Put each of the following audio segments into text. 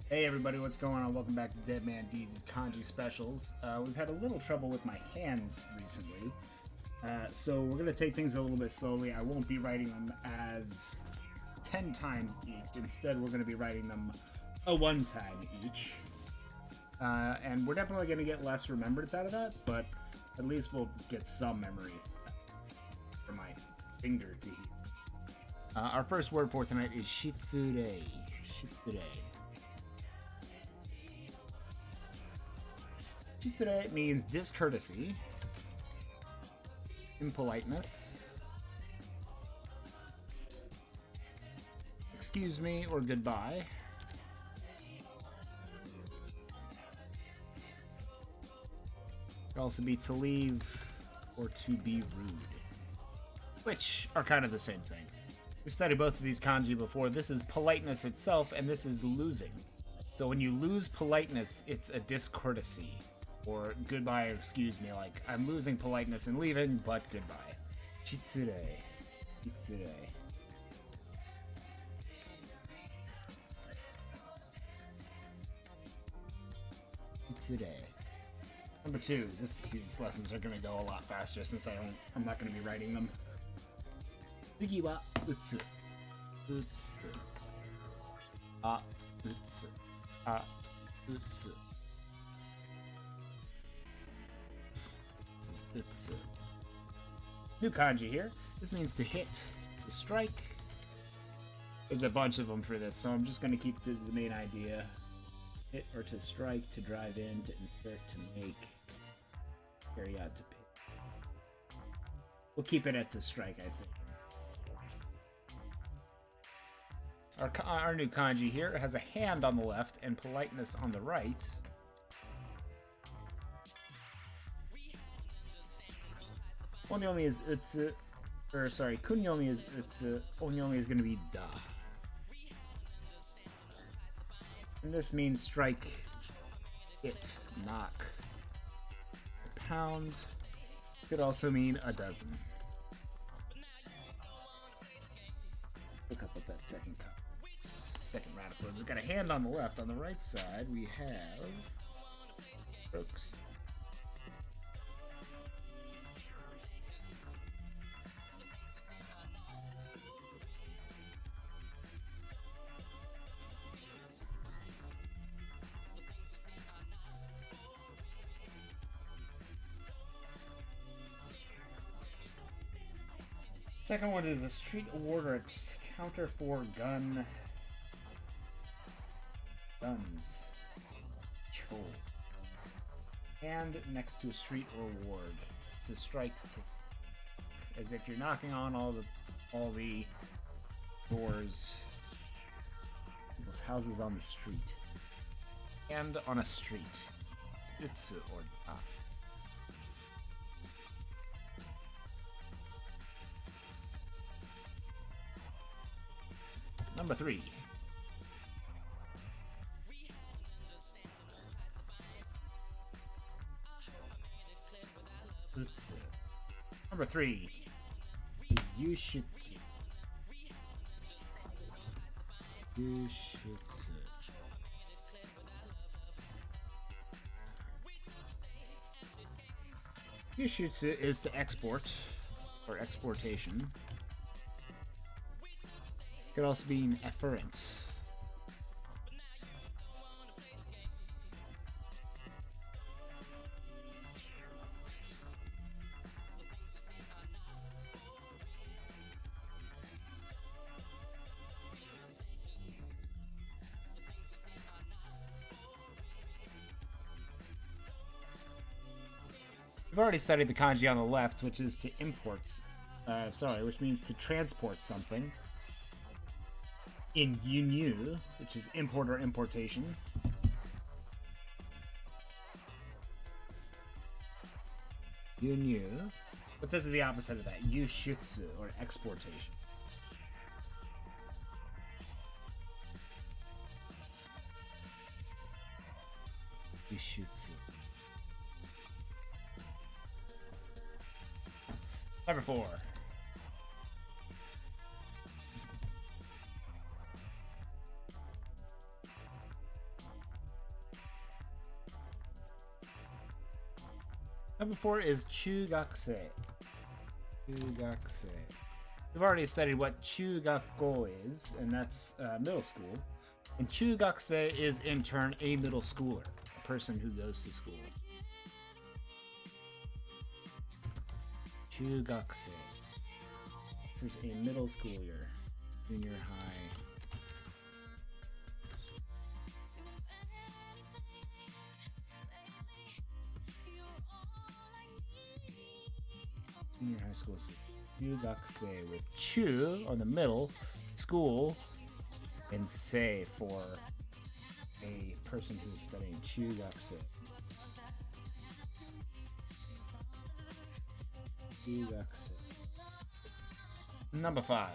Hey everybody, what's going on? Welcome back to Dead Man D's Kanji Specials. We've had a little trouble with my hands recently, so we're going to take things a little bit slowly. I won't be writing them as 10 times each. Instead, we're going to be writing them a 1 time each. And we're definitely going to get less remembrance out of that, but at least we'll get some memory for my finger to heal. Our first word for tonight is shitsure. Shitsure. Shitsure means discourtesy, impoliteness, excuse me or goodbye, it could also be to leave or to be rude, which are kind of the same thing. We've studied both of these kanji before. This is politeness itself, and this is losing. So when you lose politeness, it's a discourtesy. Or goodbye or excuse me, like I'm losing politeness and leaving, but goodbye. Shitsure. Shitsure. Shitsure. Number 2. These lessons are gonna go a lot faster since I'm not gonna be writing them. Tsugi wa utsu. Utsu. A utsu. A utsu. It's new kanji here. This means to hit, to strike. There's a bunch of them for this, so I'm just going to keep the main idea. Hit or to strike, to drive in, to insert, to make, carry out, to pick. We'll keep it at to strike, I think. Our new kanji here has a hand on the left and politeness on the right. Onyomi is utsu, or sorry, kunyomi is utsu, onyomi is going to be da. And this means strike, hit, knock, pound. Could also mean a dozen. Look up at that second round of words. We've got a hand on the left. On the right side, we have strokes. Second one is a street award or a counter for guns. Cho. And next to a street or ward. It's a strike tick. As if you're knocking on all the doors. People's houses on the street. And on a street. It's utsu or da. Number 3. Utsu. Number 3 is yushitsu. Yushitsu. Yushitsu is to export or exportation. Could also be an efferent. We've already studied the kanji on the left, which is to import. Which means to transport something. In yunyu, which is import or importation. Yunyu. But this is the opposite of that. Yushitsu, or exportation. Yushitsu. Number 4. Number 4 is chugakse. Chugakse. We've already studied what chugakko is, and that's middle school. And chugakse is, in turn, a middle schooler, a person who goes to school. Chugakse. This is a middle schooler, junior high. Junior high school student. Chugakse with chu on the middle, school, and sei for a person who's studying chugakse. Chugakse. Number 5.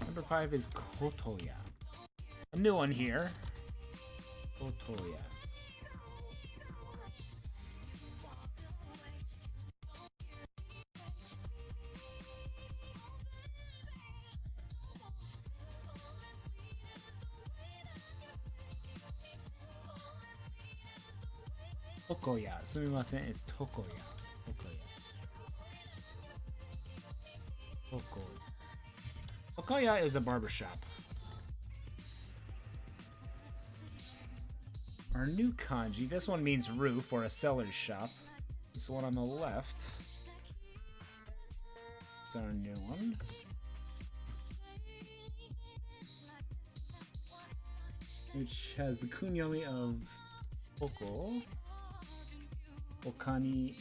Number 5 is kotoya. A new one here. Kotoya. Tokoya. Sumimasen is Tokoya. Tokoya. Tokoya is a barbershop. Our new kanji. This one means roof or a seller's shop. This one on the left. It's our new one. Which has the kunyomi of Oko. Okani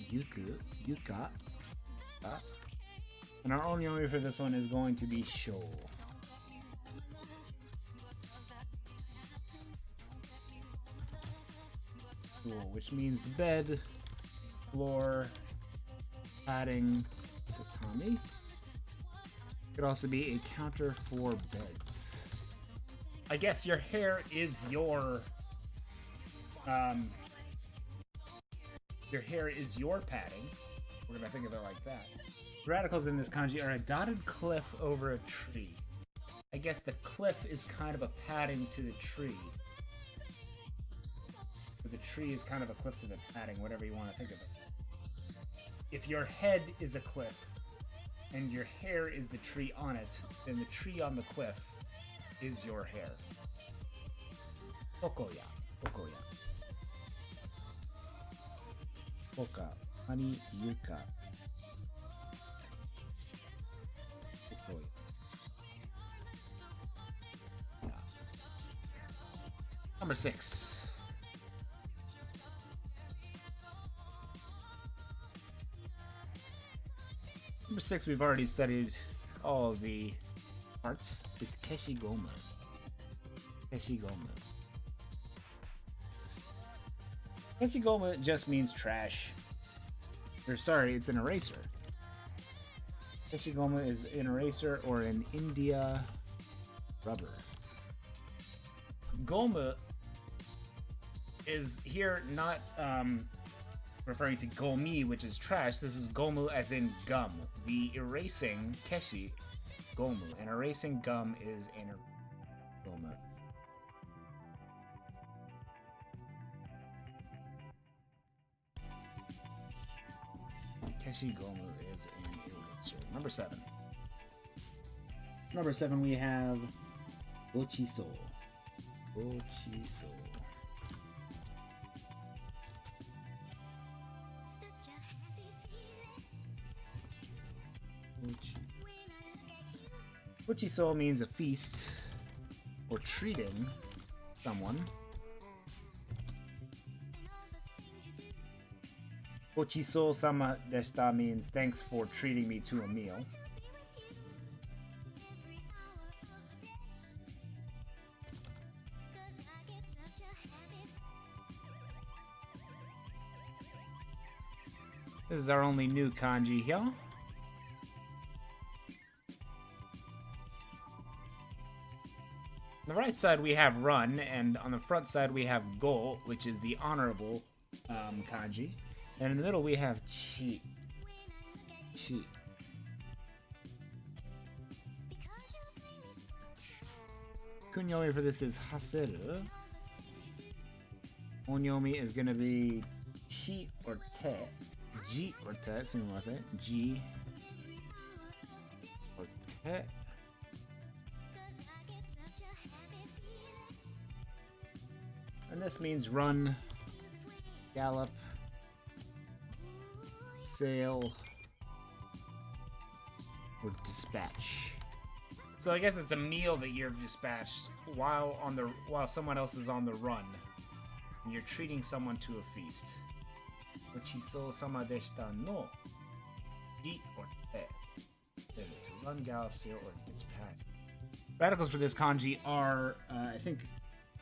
Yuka. And our onyomi for this one is going to be Sho. Which means the bed, floor, padding, tatami. Could also be a counter for beds. I guess your hair is your padding. We're gonna think of it like that. The radicals in this kanji are a dotted cliff over a tree. I guess the cliff is kind of a padding to the tree. But the tree is kind of a cliff to the padding, whatever you want to think of it. If your head is a cliff and your hair is the tree on it, then the tree on the cliff is your hair. Tokoya. Oka. Hani Yuka. Tokoya. Number 6. Number 6, we've already studied all of the parts. It's Keshigomu. Keshigomu just means trash. Or sorry, it's an eraser. Keshigomu is an eraser or an India rubber. Gomu is here not referring to gomi, which is trash. This is gomu as in gum. The erasing keshi, gomu. And erasing gum is gomu. Keshi gomu is an eraser. Number 7. Number 7 we have gochiso. Gochiso means a feast or treating someone. Gochiso sama deshita means thanks for treating me to a meal. This is our only new kanji here. On the right side we have run, and on the front side we have go, which is the honorable kanji. And in the middle we have chi. Kunyomi for this is haseru. Onyomi is gonna be chi or te. Ji or te, sumimasen. Ji or te. And this means run, gallop, sail, or dispatch. So I guess it's a meal that you're dispatched while someone else is on the run. And you're treating someone to a feast. Gochiso sama deshita no ji or te. To run, gallop, sail, or dispatch. Radicals for this kanji are, I think,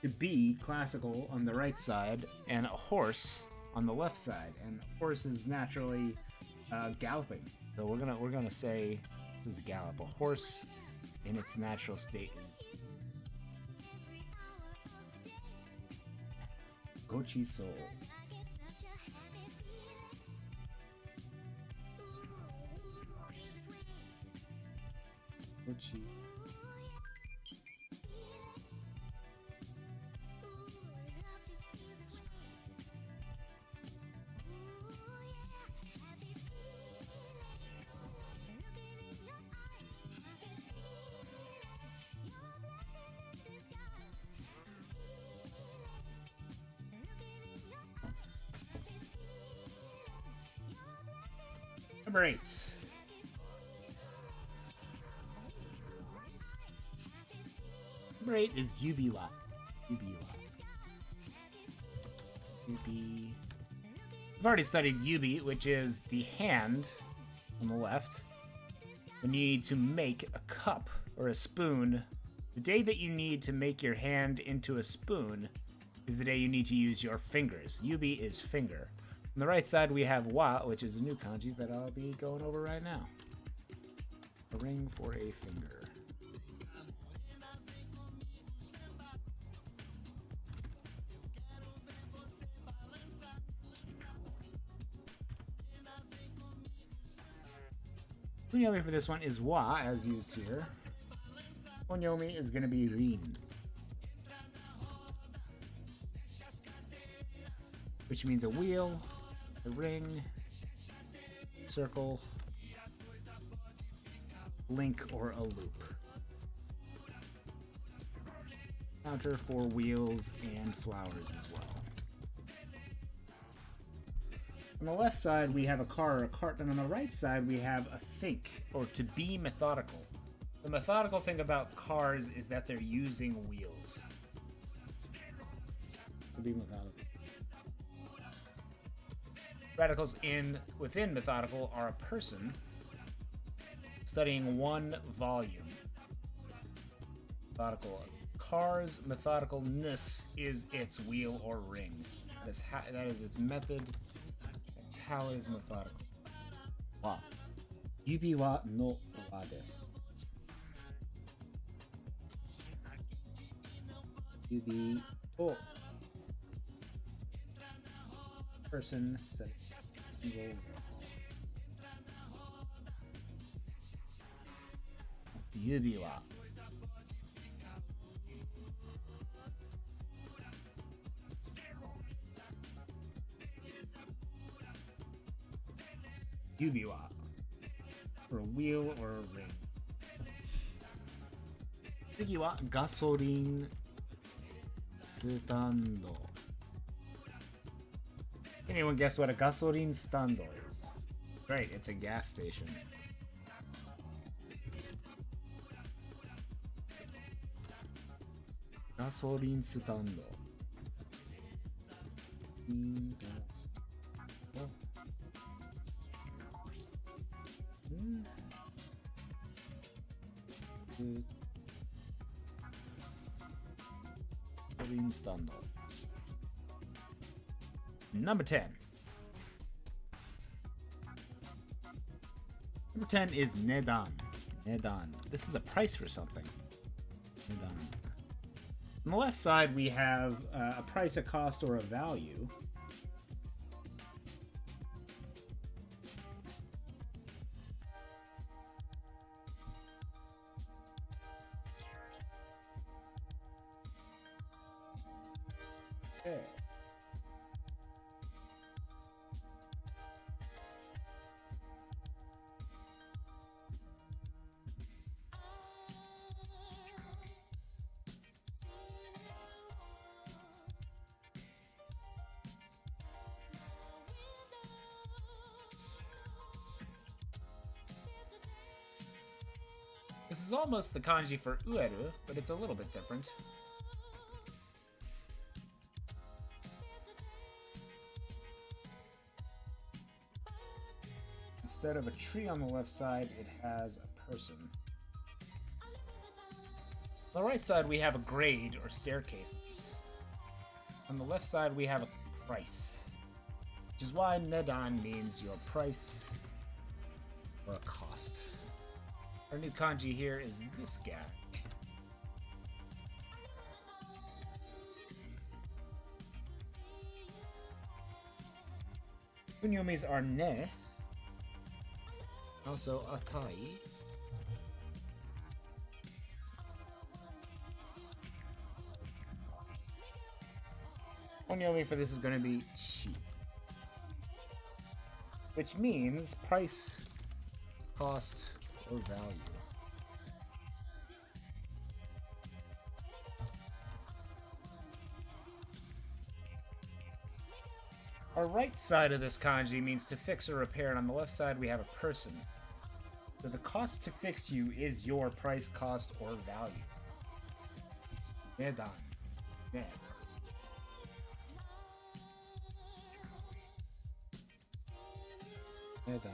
to be classical on the right side, and a horse on the left side. And a horse is naturally galloping. So we're gonna say this is gallop. A horse in its natural state is gochiso. Gochi. Number 8. Number 8 is Yubiwa. Yubiwa. Yubi. We've already studied Yubi, which is the hand on the left. When you need to make a cup or a spoon, the day that you need to make your hand into a spoon is the day you need to use your fingers. Yubi is finger. On the right side, we have wa, which is a new kanji that I'll be going over right now. A ring for a finger. Kunyomi for this one is wa, as used here. Onyomi is going to be rin, which means a wheel, a ring, circle, link, or a loop. Counter for wheels and flowers as well. On the left side, we have a car or a cart, and on the right side, we have a think, or to be methodical. The methodical thing about cars is that they're using wheels. To be methodical. Radicals within methodical are a person studying one volume. Methodical. Car's methodicalness is its wheel or ring. That is its method. That's how it is methodical. Wa. Yubi wa no wa desu. Yubi to. Person studying. Yubi wa. Yubi wa. For a wheel or a ring. Tsugi wa gasoline stando. Anyone guess what a gasoline stando is? Right, it's a gas station. Gasoline stando. Gasoline stando. Number 10. Number 10 is nedan. Nedan. This is a price for something. Nedan. On the left side, we have a price, a cost, or a value. Okay. This is almost the kanji for ueru, but it's a little bit different. Instead of a tree on the left side, it has a person. On the right side, we have a grade or staircases. On the left side, we have a price, which is why nedan means your price or a cost. Our new kanji here is this guy. Kunyomis are ne, also atai. Kunyomi for this is going to be shi, which means price, cost, or value. Our right side of this kanji means to fix or repair, and on the left side we have a person. So the cost to fix you is your price, cost, or value. Nedan. Ne. Nedan.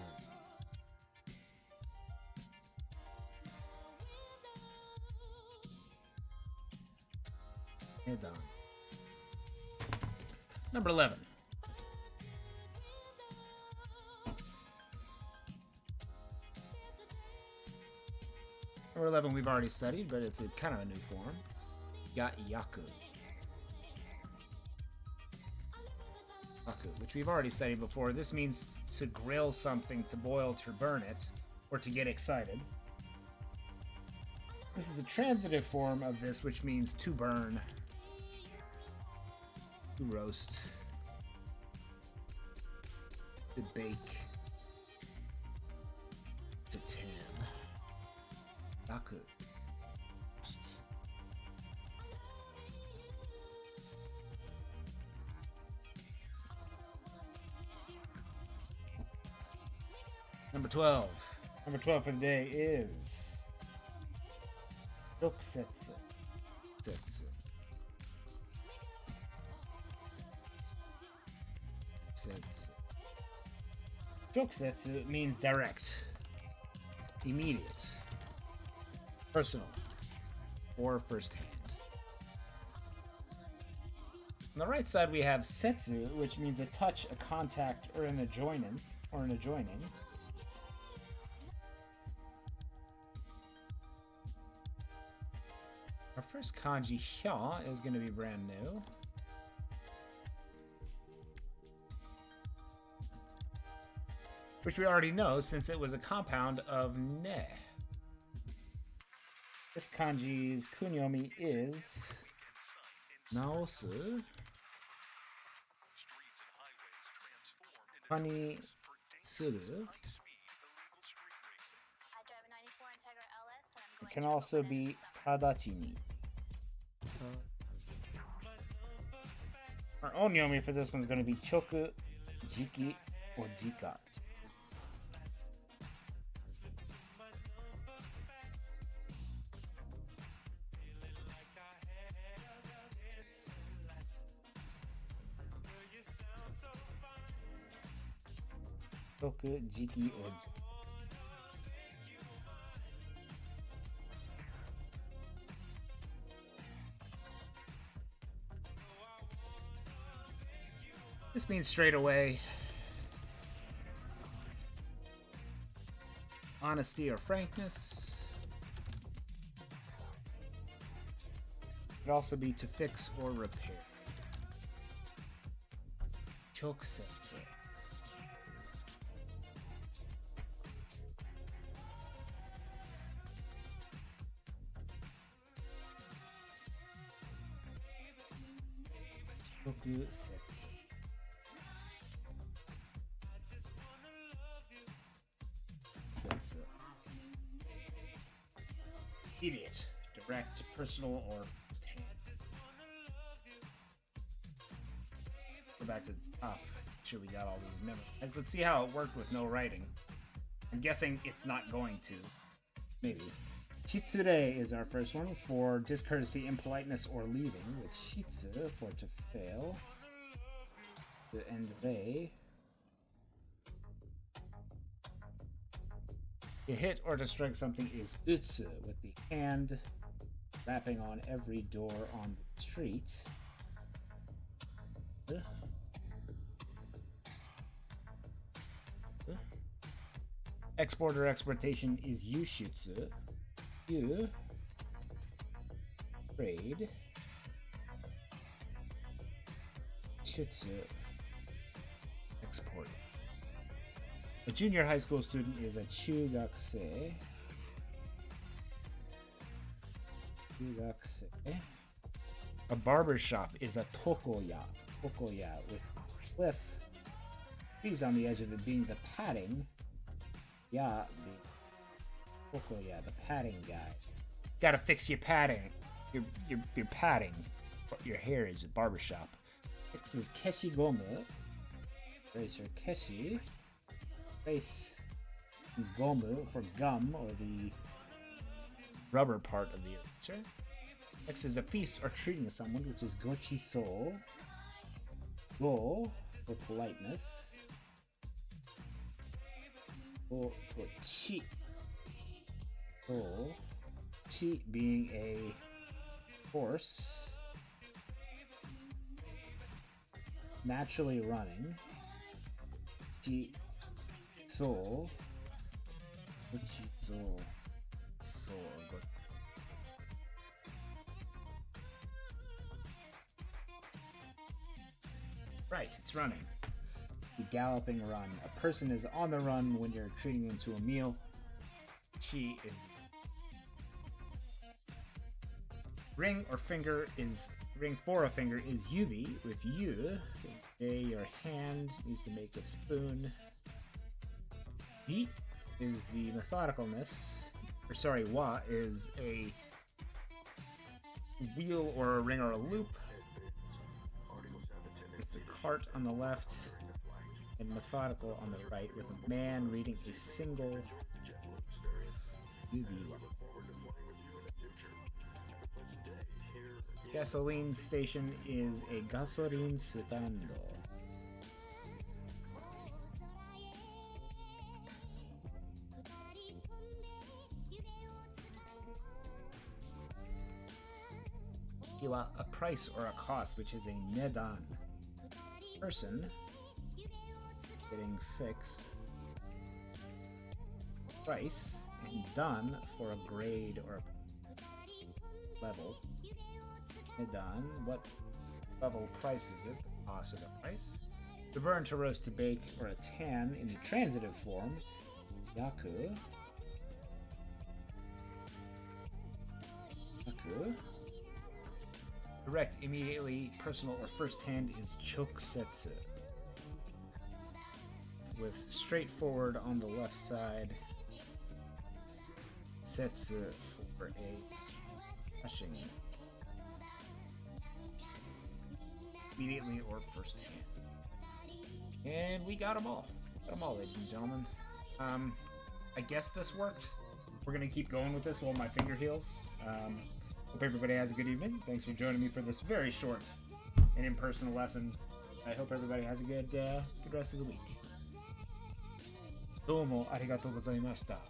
Nedan. Number 11. Number 11 we've already studied, but it's a kind of a new form. Yaku. Yaku, which we've already studied before. This means to grill something, to boil, to burn it, or to get excited. This is the transitive form of this, which means to burn, to roast, to bake, to tan. Yaku. Number 12. Number 12 for the day is Dokusetsu. Dokusetsu means direct, immediate, personal, or first-hand. On the right side we have setsu, which means a touch, a contact, or an adjoinance, or an adjoining. Our first kanji, hya, is going to be brand new. Which we already know since it was a compound of ne. This kanji's kunyomi is naosu, hani suru. It can also be tadachi ni. Our onyomi for this one's going to be choku, jiki, or jika. Choku, jiki, or jika. This means straight away, honesty or frankness. It could also be to fix or repair. Chokusetsu. Tokusetsu. Setsu. Immediate, direct, personal, or first hand. Go back to the top. Make sure we got all these memorized. Let's see how it worked with no writing. I'm guessing it's not going to. Maybe. Chitsure is our first one for discourtesy, impoliteness, or leaving, with shitsu for to fail. And rei. To hit or to strike something is utsu, with the hand rapping on every door on the street. Export or exportation is yushutsu. You trade. Shitsu. Export. A junior high school student is a chugakusei. Chugakusei. A barber shop is a tokoya. Tokoya with cliff trees on the edge of it being the padding. Yeah, the tokoya, the padding guy. Gotta fix your padding. Your padding. Your hair is a barber shop. Fixes keshi gomu. Eraser keshi. Face gomu for gum, or the rubber part of the eraser. Next is a feast or treating someone, which is gochiso. Go for politeness. Go for chi. Go. Chi being a horse. Naturally running. Chi. So. Gochiso. So. Right, it's running. The galloping run. A person is on the run when you're treating them to a meal. Chi is. Ring or finger is. Ring for a finger is yubi with yu. Your hand needs to make a spoon. Bi is the methodicalness. Or sorry, wa is a wheel or a ring or a loop. With the cart on the left and methodical on the right, with a man reading a single yubi. Gasoline station is a gasoline sutando. A price or a cost, which is a nedan. Person getting fixed. Price and done for a grade or a level. Nedan, what level price is it? Cost of the price. To burn, to roast, to bake, or a tan in the transitive form. Yaku. Yaku. Direct, immediately, personal, or first hand is chokusetsu. With straightforward on the left side. Setsu for a touching. Immediately or first hand. And we got them all. Got them all, ladies and gentlemen. I guess this worked. We're going to keep going with this while my finger heals. Hope everybody has a good evening. Thanks for joining me for this very short and impersonal lesson. I hope everybody has a good rest of the week. どうもありがとうございました。